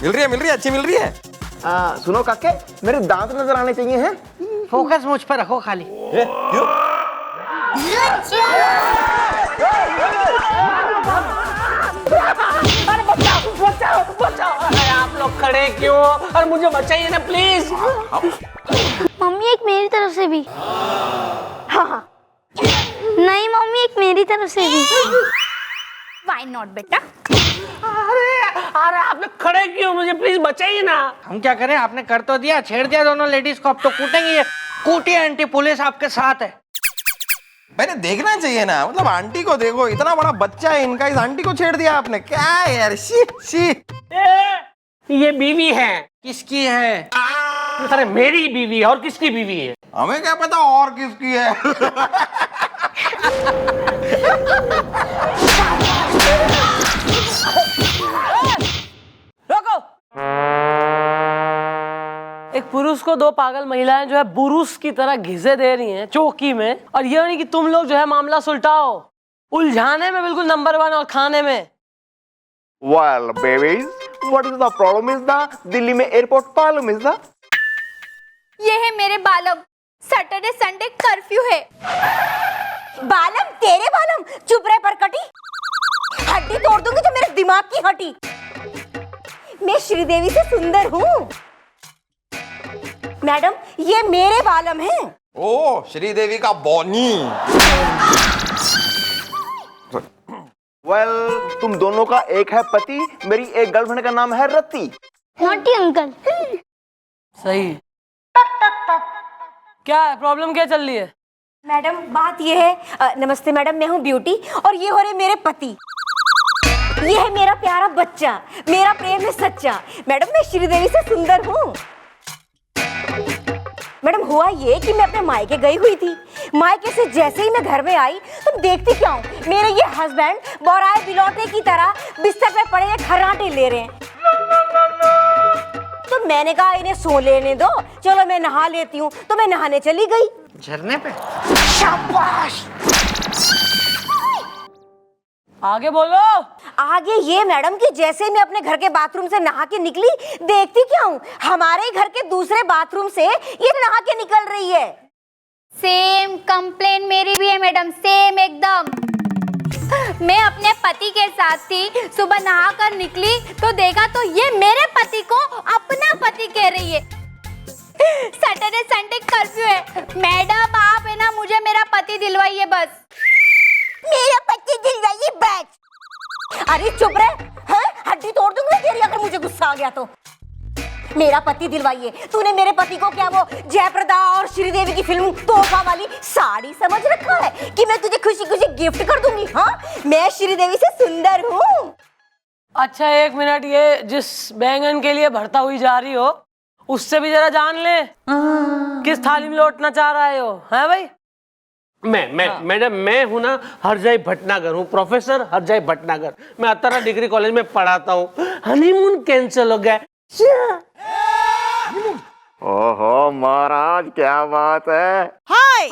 मिल रही है, अच्छी मिल रही है। सुनो काके, मेरे दांत नजर आने चाहिए हैं। फोकस मुझ पर रखो खाली। क्यों? अरे बचाओ। अरे आप लोग खड़े क्यों? और मुझे बचाइए ना प्लीज। मम्मी एक मेरी तरफ से भी। हाँ। नहीं मम्मी एक मेरी तरफ से भी। Why not बेटा? अरे आप लोग खड़े क्यों? मुझे प्लीज बचाइए ना। हम क्या करें? आपने कर तो दिया, छेड़ दिया दोनों लेडीज को, अब तो कूटेंगे। कूटिए आंटी, पुलिस आपके साथ है। मैंने देखना चाहिए ना, मतलब आंटी को देखो, इतना बड़ा बच्चा है इनका, इस आंटी को छेड़ दिया आपने, क्या है यार? She she. ये बीवी है। किसकी है? अरे मेरी बीवी है, और किसकी बीवी है? हमें क्या पता और किसकी है। रोको। एक पुरुष को दो पागल महिलाएं जो है बुरुस की तरह घिसे दे रही हैं चौकी में, और ये नहीं कि तुम लोग जो है मामला सुलटाओ। उलझाने में बिल्कुल नंबर 1 और खाने में। Well, babies, what is the problem is the Delhi में एयरपोर्ट प्रॉब्लम is the ये है मेरे बालम, सैटरडे संडे कर्फ्यू है। बालम तेरे बालम, चुप रहे परकटी, हड्डी तोड़ दूंगी तो मेरे दिमाग की हड्डी। मैं श्रीदेवी से सुंदर हूँ मैडम, ये मेरे बालम हैं। ओ श्रीदेवी का बॉनी। Well, तुम दोनों का एक है पति, मेरी एक गर्लफ्रेंड का नाम है रति। Naughty uncle. सही। क्या है प्रॉब्लम, क्या चल रही है? मैडम बात ये है, नमस्ते मैडम, मैं हूँ ब्यूटी और ये हो रहे मेरे पति। ये है मेरा प्यारा बच्चा, मेरा प्रेम है सच्चा। मैडम मैं श्रीदेवी से सुंदर हूँ। मैडम हुआ ये कि मैं अपने मायके गई हुई थी, मायके से जैसे ही मैं घर में आई तो देखती क्या हूँ, मेरे ये हस्बैंड बोराए बिलौटे की तरह बिस्तर पे पड़े हुए खर्राटे ले रहे हैं। तो मैंने कहा इन्हें सो लेने दो, चलो मैं नहा लेती हूँ, तो मैं नहाने चली गई। झरने पे? शाबाश। आगे बोलो। आगे ये मैडम कि जैसे मैं अपने घर के बाथरूम से नहा के निकली, देखती क्या हूँ, हमारे घर के दूसरे बाथरूम से ये नहा के निकल रही है। सेम कंप्लेन मेरी भी है मैडम, सेम एकदम। मैं अपने पति के साथ थी, सुबह नहा कर निकली तो देखा तो ये मेरे पति को अपना पति कह रही है। सैटरडे संडे कर्फ्यू है मैडम, आप है ना मुझे मेरा पति दिलवाइए बस। मेरा पति दिलवाइए बस। अरे चुप रहे, हाँ हड्डी तोड़ दूंगी तेरी अगर मुझे गुस्सा आ गया तो। मेरा पति दिलवाइए। तूने मेरे पति को क्या वो जयप्रदा और श्रीदेवी की फिल्म तोहफा वाली साड़ी समझ रखा है कि मैं तुझे खुशी खुशी गिफ्ट कर दूंगी? हाँ मैं श्रीदेवी से सुंदर हूँ। अच्छा एक मिनट, ये जिस बैंगन के लिए भरता हुई जा रही हो उससे भी जरा जान ले, किस थाली में लौटना चाह रहे हो? है भाई? मैडम मैं हूँ ना हरजाई भटनागर हूँ, प्रोफेसर हरजाई भटनागर। मैं अतारा डिग्री कॉलेज में पढ़ाता हूँ। हनीमून कैंसिल हो गया। ओहो महाराज क्या बात है। हाय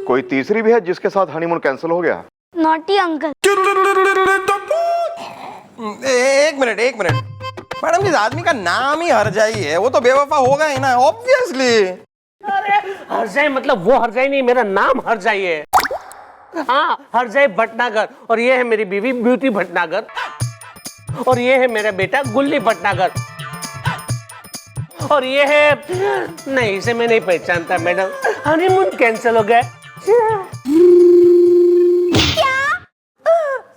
कोई तीसरी भी है जिसके साथ हनीमून कैंसिल हो गया? Naughty uncle. एक मिनट मैडम, जिस आदमी का नाम ही हरजाई है वो तो बेवफा होगा ही ना, ऑब्वियसली। अरे हरजाई मतलब वो हरजाई नहीं, मेरा नाम हरजाई है। हाँ हरजाई भटनागर, और ये है मेरी बीवी ब्यूटी भटनागर, और ये है मेरा बेटा गुल्ली भटनागर, और ये है नहीं, इसे मैं नहीं पहचानता मैडम। हनीमून कैंसिल हो गया। क्या?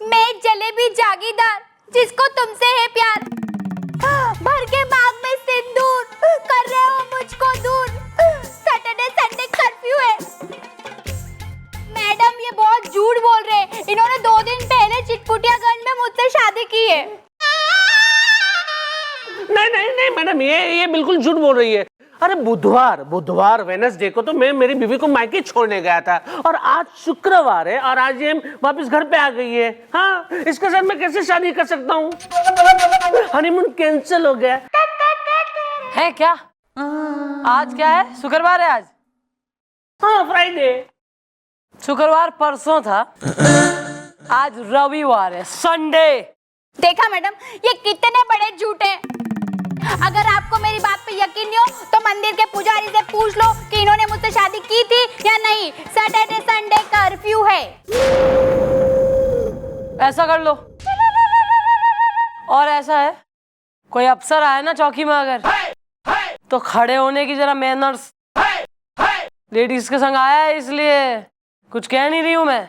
मैं जलेबी जागीरदार जिसको तुमसे है प्यार, भर के बाग में सिंदूर कर रहे हो मुझको दूर। सैटरडे संडे कर्फ्यू है मैडम, ये बहुत झूठ बोल रहे हैं। इन्होंने 2 दिन पहले चिटपुटियागंज में मुझसे शादी की है। नहीं मैडम, ये बिल्कुल झूठ बोल रही है। अरे बुधवार वेडनेसडे को तो मैं मेरी बीवी को मायके छोड़ने गया था, और आज शुक्रवार है और आज ये वापस घर पे आ गई है। हाँ इसके साथ मैं कैसे शादी कर सकता हूँ? हनीमून कैंसिल हो गया है। क्या आज क्या है? शुक्रवार है आज। हाँ फ्राइडे। शुक्रवार परसों था, आज रविवार है, संडे। देखा मैडम, ये कितने बड़े झूठ हैं। अगर आपको मेरी बात पे यकीन नहीं हो तो मंदिर के पुजारी से पूछ लो कि इन्होंने मुझसे शादी की थी या नहीं। सैटरडे संडे कर्फ्यू है। ऐसा कर लो, और ऐसा है, कोई अफसर आए ना चौकी में अगर, तो खड़े होने की जरा मैनर्स। लेडीज के संग आया है इसलिए कुछ कह नहीं रही हूं मैं।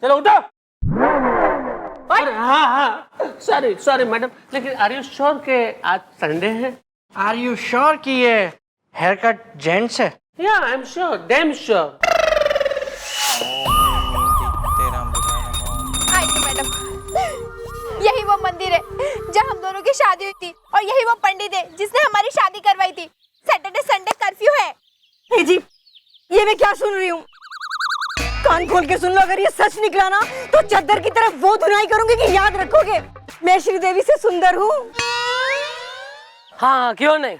चलो उठो। अरे हाँ, सॉरी मैडम, लेकिन आर यू श्योर के आज संडे है? आर यू श्योर कि ये हेयर कट जेंट्स है? या I am sure, damn sure. आइए मैडम, यही वो मंदिर है जहाँ हम दोनों की शादी हुई थी, और यही वो पंडित है जिसने हमारी शादी करवाई थी। सैटरडे संडे कर्फ्यू है। ए जी, ये मैं क्या सुन रही हूँ? कान खोल के सुन लो, अगर ये सच निकला ना तो चद्दर की तरफ वो धुनाई करूंगी कि याद रखोगे मैं श्रीदेवी से सुंदर हूँ। हाँ, क्यों नहीं।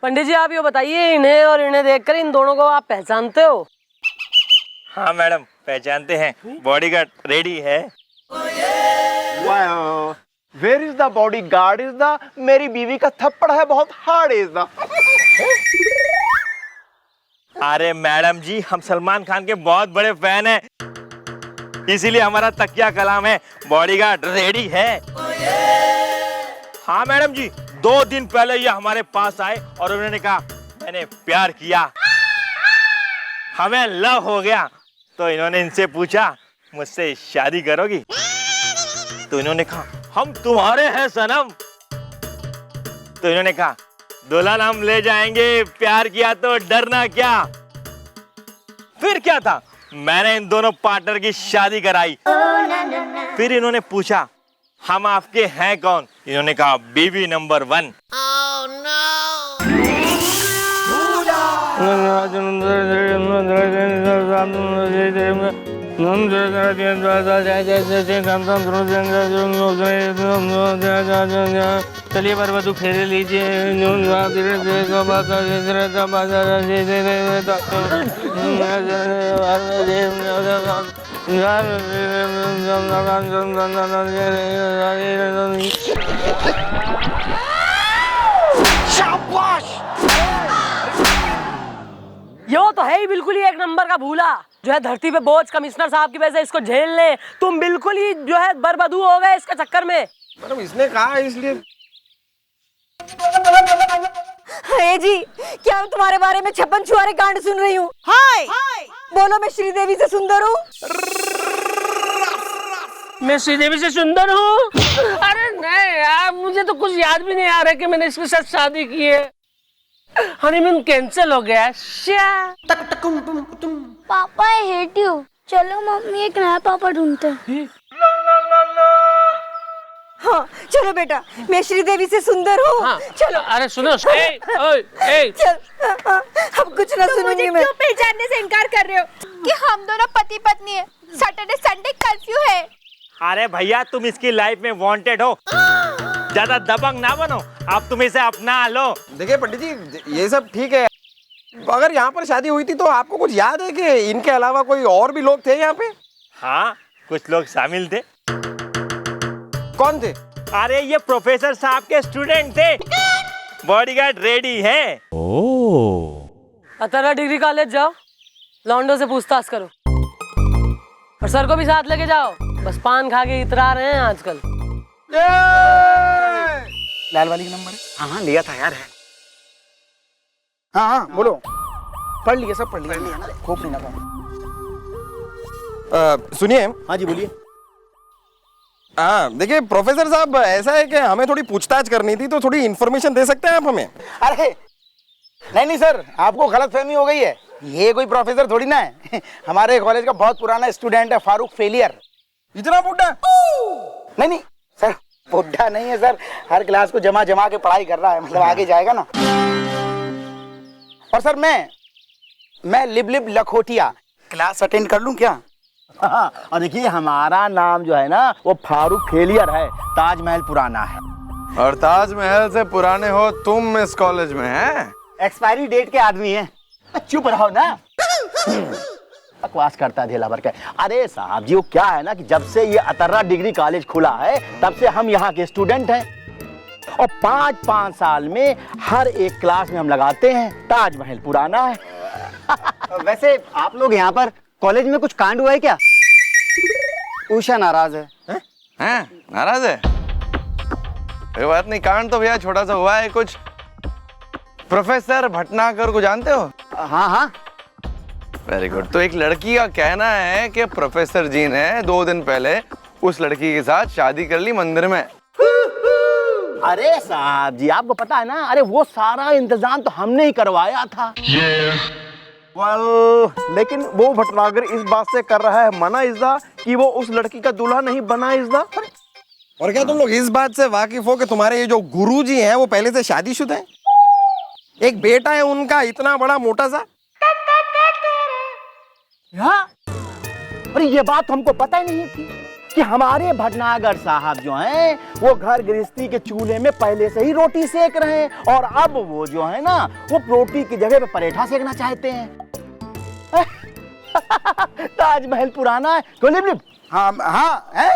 पंडित जी, आप ये बताइए, इन्हें और इन्हें देखकर इन दोनों को आप पहचानते हो? हाँ मैडम, पहचानते हैं। बॉडीगार्ड रेडी है। Where is the bodyguard is the, मेरी बीवी का थप्पड़ है बहुत हार्ड इज द। अरे मैडम जी, हम सलमान खान के बहुत बड़े फैन हैं, इसीलिए हमारा तकिया कलाम है बॉडीगार्ड रेडी है। हाँ मैडम जी, 2 दिन पहले ये हमारे पास आए और उन्होंने कहा मैंने प्यार किया, हमें लव हो गया। तो इन्होंने इनसे पूछा मुझसे शादी करोगी? तो इन्होंने कहा हम तुम्हारे हैं सनम। तो इन्होंने कहा दुल्हन हम ले जाएंगे, प्यार किया तो डरना क्या। फिर क्या था, मैंने इन दोनों पार्टनर की शादी कराई। फिर इन्होंने पूछा हम आपके हैं कौन? इन्होंने कहा बीवी नंबर 1। चलिए वर वधू फेरे लीजिए। यो तो है ही बिल्कुल ही एक नंबर का भूला, जो है धरती पे बोझ कमिश्नर साहब की वजह से इसको झेल ले। तुम बिल्कुल ही जो है बरबदू हो गए इसके चक्कर में। मैडम इसने कहा इसलिए। हे जी, क्या मैं तुम्हारे बारे में 56 छुआरे कांड सुन रही हूँ? हाय बोलो, मैं श्रीदेवी से सुंदर हूँ। मैं श्रीदेवी से सुंदर हूँ? अरे नहीं यार, मुझे तो कुछ याद भी नहीं आ रहा कि मैंने इसके साथ शादी की है। हनीमून कैंसिल हो गया। पापा आई हेट यू। चलो मम्मी एक नया पापा ढूंढते हैं। हाँ चलो बेटा, मैं श्रीदेवी से सुंदर हूँ। हाँ, चलो। अरे सुनो, ए, चल, अब कुछ ना सुनूंगी मैं। क्यों पहचानने से इनकार कर रहे हो कि हम दोनों पति पत्नी हैं? सैटरडे संडे कर्फ्यू है। अरे भैया, तुम इसकी लाइफ में वांटेड हो, ज्यादा दबंग ना बनो, अब तुम इसे अपना लो। देखिए पंडित जी, ये सब ठीक है, अगर यहाँ पर शादी हुई थी तो आपको कुछ याद है कि इनके अलावा कोई और भी लोग थे यहाँ पे? हाँ, कुछ लोग शामिल थे। कौन थे? अरे ये प्रोफेसर साहब के स्टूडेंट थे। बॉडीगार्ड रेडी है। 18 डिग्री कॉलेज जाओ, लौंडो से पूछताछ करो, और सर को भी साथ लेके जाओ। बस पान खा के इतरा रहे हैं आजकल। लाल वाली का नंबर है? हाँ लिया था यार। हाँ बोलो। पढ़ लिया, सब पढ़ लिया। खूब नहीं ना। सुनिए। हाँ जी बोलिए। हाँ देखिए प्रोफेसर साहब, ऐसा है कि हमें थोड़ी पूछताछ करनी थी, तो थोड़ी इन्फॉर्मेशन दे सकते हैं आप हमें? अरे नहीं सर, आपको गलतफहमी हो गई है। ये कोई प्रोफेसर थोड़ी ना है। हमारे कॉलेज का बहुत पुराना स्टूडेंट है, फारूक फेलियर। इतना बुड्ढा? नहीं सर, बुड्ढा नहीं है सर, हर क्लास को जमा के पढ़ाई कर रहा है, मतलब आगे जाएगा ना। और सर मैं लिब लखोटिया, क्लास अटेंड कर लूं क्या? हाँ, और देखिए हमारा नाम जो है ना वो फारूक फेलियर है, ताजमहल पुराना है। और ताजमहल से पुराने हो तुम इस कॉलेज में हैं? एक्सपायरी डेट के आदमी हैं। चुप रहो ना। बकवास करता है ढेला भर के। अरे साहब जी, वो क्या है ना कि जब से ये अतर्रा डिग्री कॉलेज खुला है तब से हम यहाँ के स्टूडेंट हैं और 5-5 साल में हर एक क्लास में हम लगाते हैं ताजमहल पुराना है। वैसे आप लोग यहाँ पर कॉलेज में कुछ कांड हुआ है क्या? उषा नाराज है। हैं? नाराज है? कोई बात नहीं, कांड तो भैया छोटा सा हुआ है कुछ। प्रोफेसर भटनागर को जानते हो? हाँ हाँ। Very good. तो एक लड़की का कहना है कि प्रोफेसर जी ने 2 दिन पहले उस लड़की के साथ शादी कर ली मंदिर में। अरे साहब जी, आपको पता है ना, अरे वो सारा इंतजाम तो हमने ही करवाया था। लेकिन वो भटनागर इस बात से कर रहा है मना इज़्ज़ा कि वो उस लड़की का दूल्हा नहीं बना इज़्ज़ा। और क्या तुम लोग इस बात से वाकिफ हो कि तुम्हारे ये जो गुरुजी हैं वो पहले से शादीशुदा हैं? एक बेटा है उनका इतना बड़ा मोटा सा। अरे ये बात हमको पता ही नहीं थी कि हमारे भटनागर साहब जो हैं वो घर गृहस्थी के चूल्हे में पहले से ही रोटी सेक रहे हैं और अब वो जो है ना वो रोटी की जगह पे परेठा सेकना चाहते हैं। ताजमहल पुराना है तो लिप लिप। हाँ हाँ है?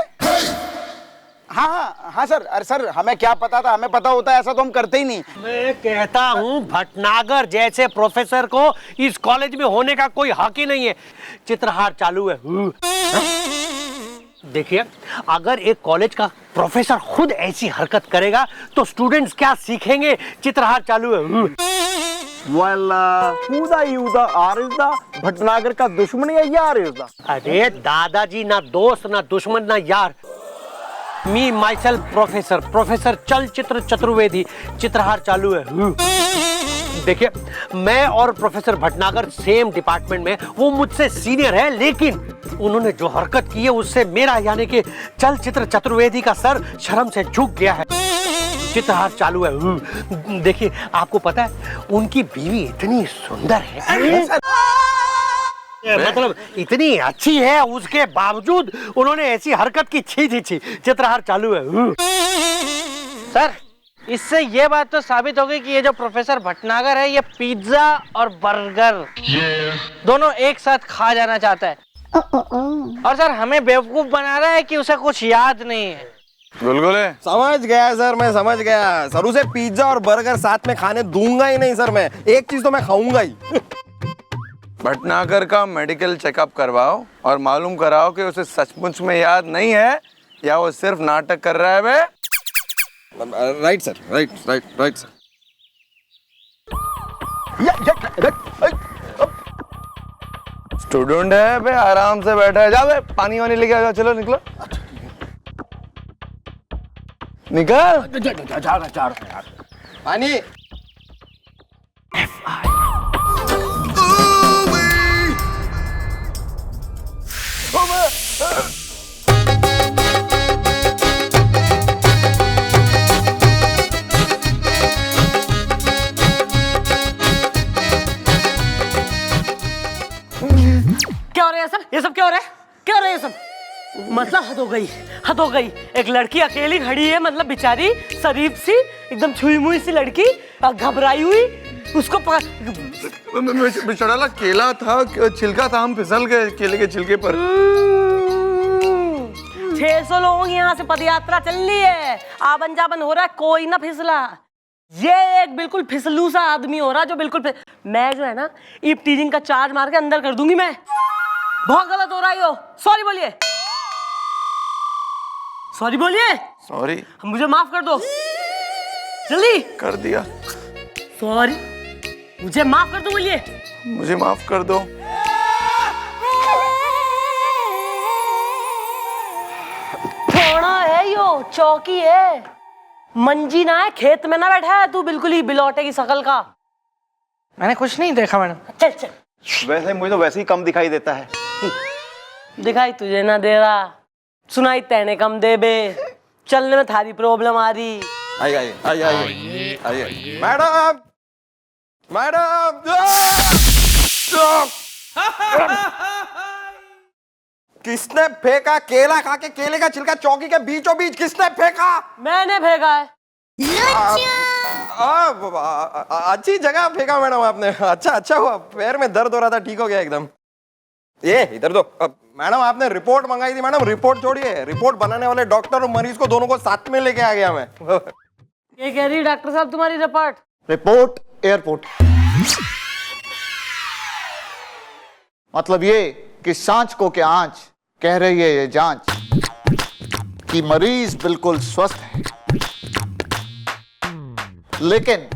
हाँ हाँ हाँ सर। अरे सर, हमें क्या पता था? हमें पता होता है ऐसा तो हम करते ही नहीं। मैं कहता हूँ भटनागर जैसे प्रोफेसर को इस कॉलेज में होने का कोई हक ही नहीं है। चित्रहार चालू है। देखिए, अगर एक कॉलेज का प्रोफेसर खुद ऐसी हरकत करेगा तो स्टूडेंट्स क्या सीखेंगे? चित्रहार चालू है। भटनागर का दुश्मन है यार इज़्ज़ा। अरे दादाजी, ना दोस्त ना दुश्मन ना यार। मी माई सेल्फ प्रोफेसर, प्रोफेसर चलचित्र चतुर्वेदी। चित्रहार चालू है। देखिए, मैं और प्रोफेसर भटनागर सेम डिपार्टमेंट में, वो मुझसे सीनियर है, लेकिन उन्होंने जो हरकत की है उससे मेरा यानी कि चलचित्र चतुर्वेदी का सर शर्म से झुक गया है। चित्रहार चालू है। देखिए, आपको पता है उनकी बीवी इतनी सुंदर है, मतलब इतनी अच्छी है, उसके बावजूद उन्होंने ऐसी हरकत की। छी। चित्रहार चालू है। सर, इससे ये बात तो साबित हो गई कि ये जो प्रोफेसर भटनागर है ये पिज्जा और बर्गर दोनों एक साथ खा जाना चाहता है। और सर, हमें बेवकूफ बना रहा है कि उसे कुछ याद नहीं है। गुलगुले समझ गया सर, मैं समझ गया सर। उसे पिज्जा और बर्गर साथ में खाने दूंगा ही नहीं सर। मैं एक चीज तो मैं खाऊंगा ही। भटनागर का मेडिकल चेकअप करवाओ और मालूम कराओ कि उसे सचमुच में याद नहीं है या वो सिर्फ नाटक कर रहा है बे। Right sir, right sir. Student है बे, आराम से बैठा है। जा बे, पानी वानी लेके आ जाओ। चलो निकलो, निकल। पानी। क्या हो रहा है सर? ये सब क्या हो रहा है? क्या हो रहा है ये सब? मतलब हद हो गई। एक लड़की अकेली खड़ी है, मतलब बेचारी शरीफ सी, एकदम छुई मुई सी लड़की, घबराई हुई। उसको बेचारा केला था, छिलका था, हम फिसल गए केले के छिलके पर। 600 लोगों की यहाँ से पदयात्रा चल रही है, आवन जावन हो रहा है, कोई ना फिसला। ये एक बिल्कुल फिसलू सा आदमी हो रहा जो बिल्कुल मैं जो है ना ईप टीजिंग का चार्ज मार के अंदर कर दूंगी। मैं बहुत गलत हो रहा है। यो सॉरी बोलिए, सॉरी बोलिए। सॉरी, मुझे माफ कर दो, जल्दी कर दिया। सॉरी, मुझे माफ कर दो। बोलिए, मुझे माफ कर दो। थोड़ा है यो, चौकी है, मंजी ना है, खेत में ना बैठा है तू, बिल्कुल ही बिलौटे की शकल का। मैंने कुछ नहीं देखा मैडम। चल। वैसे मुझे तो वैसे ही कम दिखाई देता है। दिखाई तुझे ना दे रहा, सुनाई तेने कम दे बे। चलने में थारी प्रॉब्लम आ रही। आइए। मैडम। किसने फेंका केला खा के? केले का छिलका चौकी के बीचों बीच किसने फेंका? मैंने फेंका है। अच्छी जगह फेंका मैडम आपने। अच्छा हुआ, पैर में दर्द हो रहा था, ठीक हो गया एकदम। ये इधर दो। मैडम आपने रिपोर्ट मंगाई थी मैडम, रिपोर्ट छोड़िए, रिपोर्ट बनाने वाले डॉक्टर और मरीज को दोनों को साथ में लेके आ गया मैं। ये कह रही डॉक्टर साहब तुम्हारी रिपोर्ट? रिपोर्ट एयरपोर्ट, मतलब ये कि सांच को क्या आंच कह रही है ये जांच कि मरीज बिल्कुल स्वस्थ है, लेकिन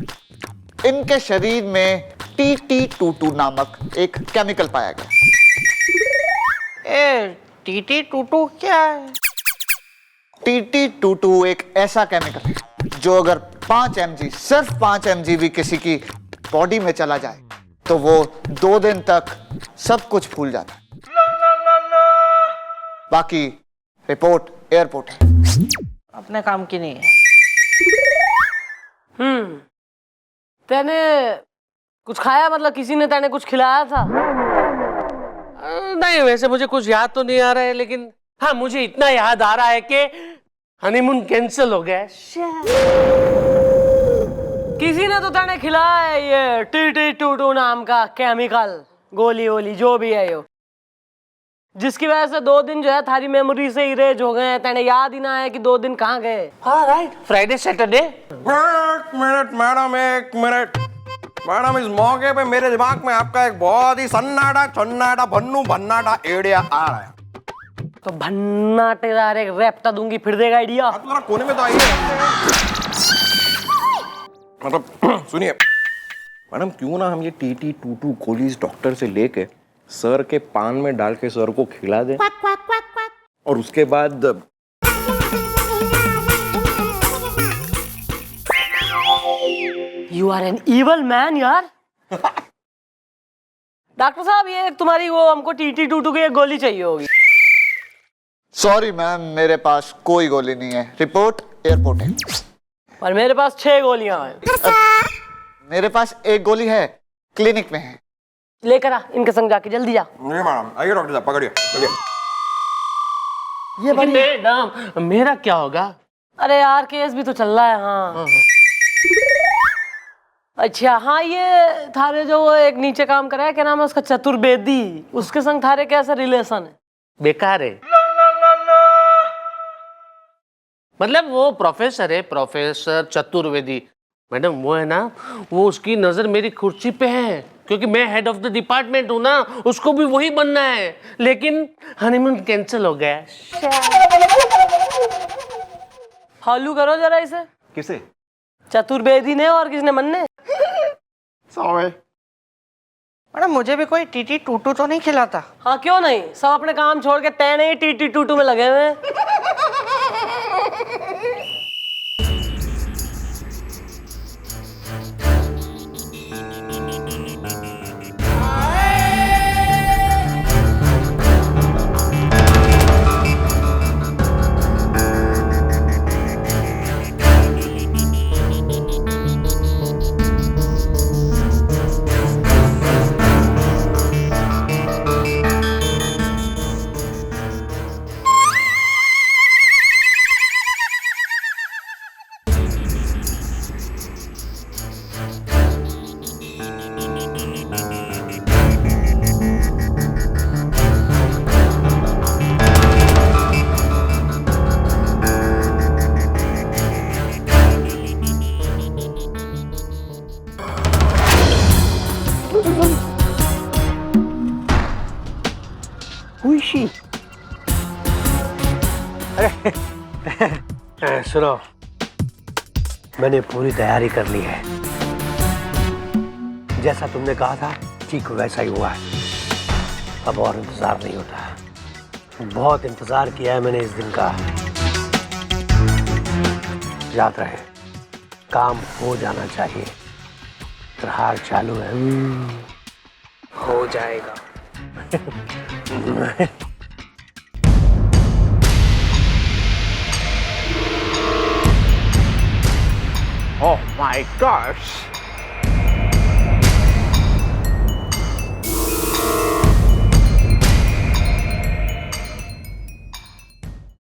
इनके शरीर में TT22 नामक एक केमिकल पाया गया। TT22 क्या है? TT22 एक ऐसा केमिकल है जो अगर 5 mg, सिर्फ 5 mg भी किसी की बॉडी में चला जाए तो वो 2 दिन तक सब कुछ भूल जाता है। बाकी रिपोर्ट एयरपोर्ट है। अपने काम की नहीं है। तेने कुछ खाया, मतलब किसी ने तेने कुछ खिलाया था? नहीं, वैसे मुझे कुछ याद तो नहीं आ रहा है, लेकिन हाँ मुझे इतना याद आ रहा है कि हनीमून कैंसिल हो गया। किसी ने तो तेने खिलाया है ये TT22 नाम का केमिकल, गोली वोली जो भी है ये, जिसकी वजह से 2 दिन जो है थारी मेमोरी से इरेज हो गए हैं। तेने याद ही ना है कि 2 दिन कहाँ गए। हाँ राइट, फ्राइडे सैटरडे। एक मिनट मैडम, एक मिनट मैडम, इस मौके पे मेरे दिमाग में आपका एक बहुत ही सन्नाटा छन्नाटा भन्नू भन्नाटा आइडिया आ रहा है। तो भन्नाटेदार एक रैप्टा दूंगी, फिर देगा आइडिया। तुम्हारा कोने में तो आइए। मतलब सुनिए मैडम, क्यों ना हम ये TT22 गोलीज डॉक्टर से लेके सर के पान में डाल के सर को खिला दें, और उसके बाद You are an evil man यार। डॉक्टर साहब, ये तुम्हारी वो हमको TT22 की एक गोली चाहिए होगी। सॉरी मैम, मेरे पास कोई गोली नहीं है। रिपोर्ट एयरपोर्ट है। पर मेरे पास 6 गोलियां हैं। मेरे पास एक गोली है, क्लिनिक में है। लेकर आ, इनके संग जाके जल्दी जा। नहीं मैडम, आइए डॉक्टर साहब, पकड़िए। ये बड़ी मैडम, मेरा क्या होगा? अरे यार, केस भी तो चल रहा है। हाँ अच्छा, हाँ ये थारे जो वो एक नीचे काम कर रहा है, क्या नाम है उसका, चतुर्वेदी, उसके संग थारे कैसा रिलेशन है? बेकार है। मतलब वो प्रोफेसर है, प्रोफेसर चतुर्वेदी। मैडम वो है ना, वो उसकी नजर मेरी कुर्सी पे है, क्योंकि मैं हेड ऑफ द डिपार्टमेंट हूं ना, उसको भी वही बनना है। लेकिन हनीमून कैंसिल हो गया। फॉलो करो जरा इसे। किसे? चतुर्वेदी ने, और किसने? मन ने। मैडम मुझे भी कोई TT22 तो नहीं खिलाता? हाँ क्यों नहीं, सब अपने काम छोड़ के तय नहीं TT22 में लगे हुए हैं। सुनो, मैंने पूरी तैयारी कर ली है। जैसा तुमने कहा था ठीक वैसा ही हुआ है। अब और इंतजार नहीं होता। बहुत इंतजार किया है मैंने इस दिन का। याद रहे, काम हो जाना चाहिए। त्योहार चालू है। हो जाएगा। Oh my gosh!